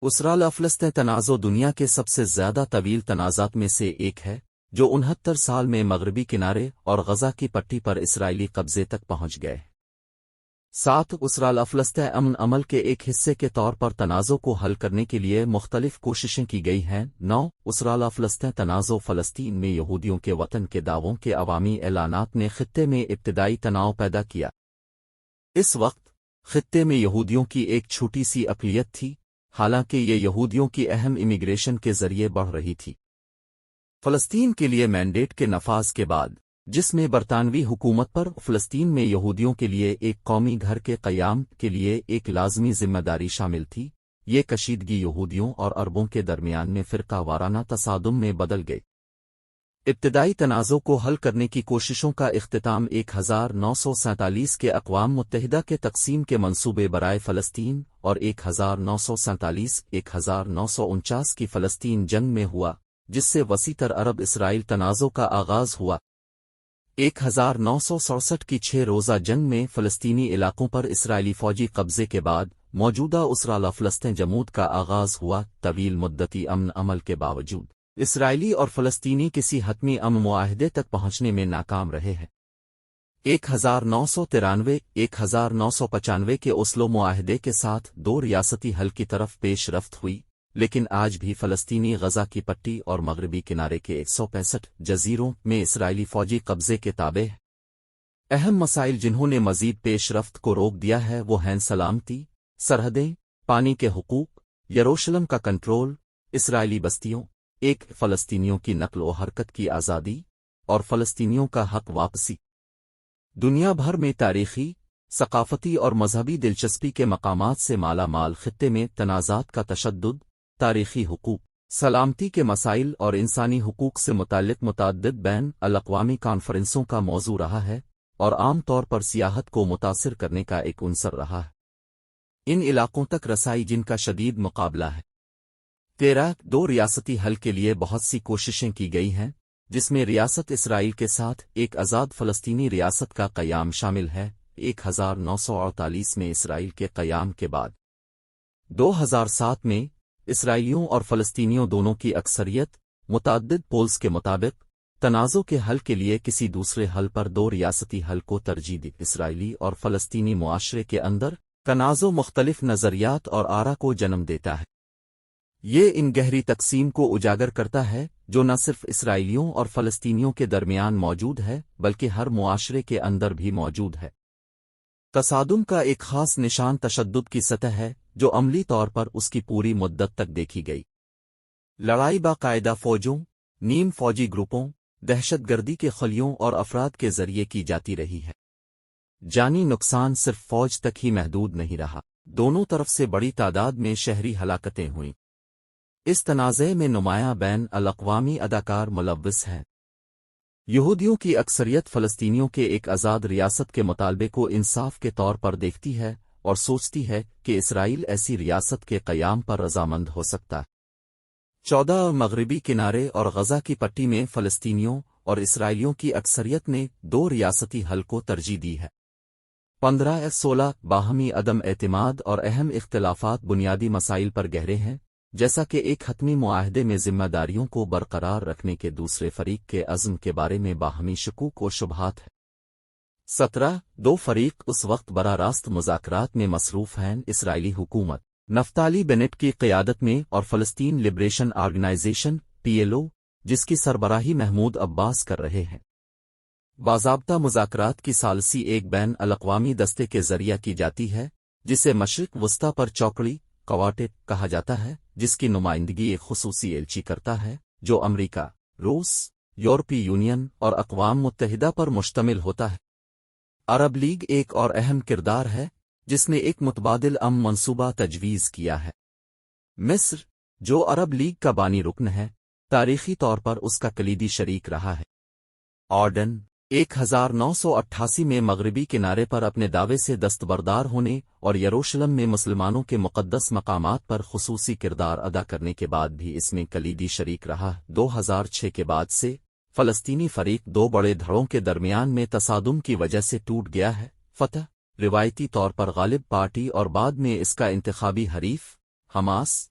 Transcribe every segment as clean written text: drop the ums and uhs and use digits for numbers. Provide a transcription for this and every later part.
اسرائیل فلسطین تنازع دنیا کے سب سے زیادہ طویل تنازعات میں سے ایک ہے، جو 69 سال میں مغربی کنارے اور غزہ کی پٹی پر اسرائیلی قبضے تک پہنچ گئے۔ ساتھ اسرائیل فلسطین امن عمل کے ایک حصے کے طور پر تنازع کو حل کرنے کے لیے مختلف کوششیں کی گئی ہیں۔ 9 اسرائیل فلسطین تنازع فلسطین میں یہودیوں کے وطن کے دعووں کے عوامی اعلانات نے خطے میں ابتدائی تناؤ پیدا کیا۔ اس وقت خطے میں یہودیوں کی ایک چھوٹی سی اقلیت تھی، حالانکہ یہ یہودیوں کی اہم امیگریشن کے ذریعے بڑھ رہی تھی۔ فلسطین کے لیے مینڈیٹ کے نفاذ کے بعد، جس میں برطانوی حکومت پر فلسطین میں یہودیوں کے لیے ایک قومی گھر کے قیام کے لیے ایک لازمی ذمہ داری شامل تھی، یہ کشیدگی یہودیوں اور عربوں کے درمیان میں فرقہ وارانہ تصادم میں بدل گئی۔ ابتدائی تنازع کو حل کرنے کی کوششوں کا اختتام 1947 کے اقوام متحدہ کے تقسیم کے منصوبے برائے فلسطین اور 1947-1949 کی فلسطین جنگ میں ہوا، جس سے وسیع تر عرب اسرائیل تنازع کا آغاز ہوا۔ 1967 کی 6 روزہ جنگ میں فلسطینی علاقوں پر اسرائیلی فوجی قبضے کے بعد موجودہ اسرائیل فلسطین جمود کا آغاز ہوا۔ طویل مدتی امن عمل کے باوجود اسرائیلی اور فلسطینی کسی حتمی امن معاہدے تک پہنچنے میں ناکام رہے ہیں۔ 1993-1995 کے اوسلو معاہدے کے ساتھ 2 ریاستی حل کی طرف پیش رفت ہوئی، لیکن آج بھی فلسطینی غزہ کی پٹی اور مغربی کنارے کے 165 جزیروں میں اسرائیلی فوجی قبضے کے تابع ہے۔ اہم مسائل جنہوں نے مزید پیش رفت کو روک دیا ہے وہ ہیں سلامتی، سرحدیں، پانی کے حقوق، یروشلم کا کنٹرول، اسرائیلی بستیوں، فلسطینیوں کی نقل و حرکت کی آزادی، اور فلسطینیوں کا حق واپسی۔ دنیا بھر میں تاریخی، ثقافتی اور مذہبی دلچسپی کے مقامات سے مالا مال خطے میں تنازعات کا تشدد، تاریخی حقوق، سلامتی کے مسائل اور انسانی حقوق سے متعلق متعدد بین الاقوامی کانفرنسوں کا موضوع رہا ہے، اور عام طور پر سیاحت کو متاثر کرنے کا ایک عنصر رہا ہے۔ ان علاقوں تک رسائی جن کا شدید مقابلہ ہے۔ 2 ریاستی حل کے لیے بہت سی کوششیں کی گئی ہیں، جس میں ریاست اسرائیل کے ساتھ ایک آزاد فلسطینی ریاست کا قیام شامل ہے۔ 1948 میں اسرائیل کے قیام کے بعد 2007 میں اسرائیلیوں اور فلسطینیوں دونوں کی اکثریت متعدد پولز کے مطابق تنازع کے حل کے لیے کسی دوسرے حل پر 2 ریاستی حل کو ترجیح دی۔ اسرائیلی اور فلسطینی معاشرے کے اندر تنازع مختلف نظریات اور آرا کو جنم دیتا ہے۔ یہ ان گہری تقسیم کو اجاگر کرتا ہے جو نہ صرف اسرائیلیوں اور فلسطینیوں کے درمیان موجود ہے بلکہ ہر معاشرے کے اندر بھی موجود ہے۔ تصادم کا ایک خاص نشان تشدد کی سطح ہے جو عملی طور پر اس کی پوری مدت تک دیکھی گئی۔ لڑائی باقاعدہ فوجوں، نیم فوجی گروپوں، دہشت گردی کے خلیوں اور افراد کے ذریعے کی جاتی رہی ہے۔ جانی نقصان صرف فوج تک ہی محدود نہیں رہا، دونوں طرف سے بڑی تعداد میں شہری ہلاکتیں ہوئیں۔ اس تنازع میں نمایاں بین الاقوامی اداکار ملوث ہیں۔ یہودیوں کی اکثریت فلسطینیوں کے ایک آزاد ریاست کے مطالبے کو انصاف کے طور پر دیکھتی ہے اور سوچتی ہے کہ اسرائیل ایسی ریاست کے قیام پر رضامند ہو سکتا ہے۔ 14 مغربی کنارے اور غزہ کی پٹی میں فلسطینیوں اور اسرائیلیوں کی اکثریت نے 2 ریاستی حل کو ترجیح دی ہے۔ 15-16 باہمی عدم اعتماد اور اہم اختلافات بنیادی مسائل پر گہرے ہیں، جیسا کہ ایک حتمی معاہدے میں ذمہ داریوں کو برقرار رکھنے کے دوسرے فریق کے عزم کے بارے میں باہمی شکوک و شبہات ہے۔ 17 دو فریق اس وقت براہ راست مذاکرات میں مصروف ہیں، اسرائیلی حکومت نفتالی بینٹ کی قیادت میں اور فلسطین لبریشن آرگنائزیشن PLO، جس کی سربراہی محمود عباس کر رہے ہیں۔ باضابطہ مذاکرات کی ثالثی ایک بین الاقوامی دستے کے ذریعہ کی جاتی ہے جسے مشرق وسطی پر چوکڑی کوارٹیٹ کہا جاتا ہے، جس کی نمائندگی ایک خصوصی ایلچی کرتا ہے جو امریکہ، روس، یورپی یونین اور اقوام متحدہ پر مشتمل ہوتا ہے۔ عرب لیگ ایک اور اہم کردار ہے جس نے ایک متبادل امن منصوبہ تجویز کیا ہے۔ مصر، جو عرب لیگ کا بانی رکن ہے، تاریخی طور پر اس کا کلیدی شریک رہا ہے۔ اردن 1988 میں مغربی کنارے پر اپنے دعوے سے دستبردار ہونے اور یروشلم میں مسلمانوں کے مقدس مقامات پر خصوصی کردار ادا کرنے کے بعد بھی اس میں کلیدی شریک رہا۔ 2006 کے بعد سے فلسطینی فریق 2 بڑے دھڑوں کے درمیان میں تصادم کی وجہ سے ٹوٹ گیا ہے۔ فتح، روایتی طور پر غالب پارٹی اور بعد میں اس کا انتخابی حریف، حماس،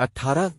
18,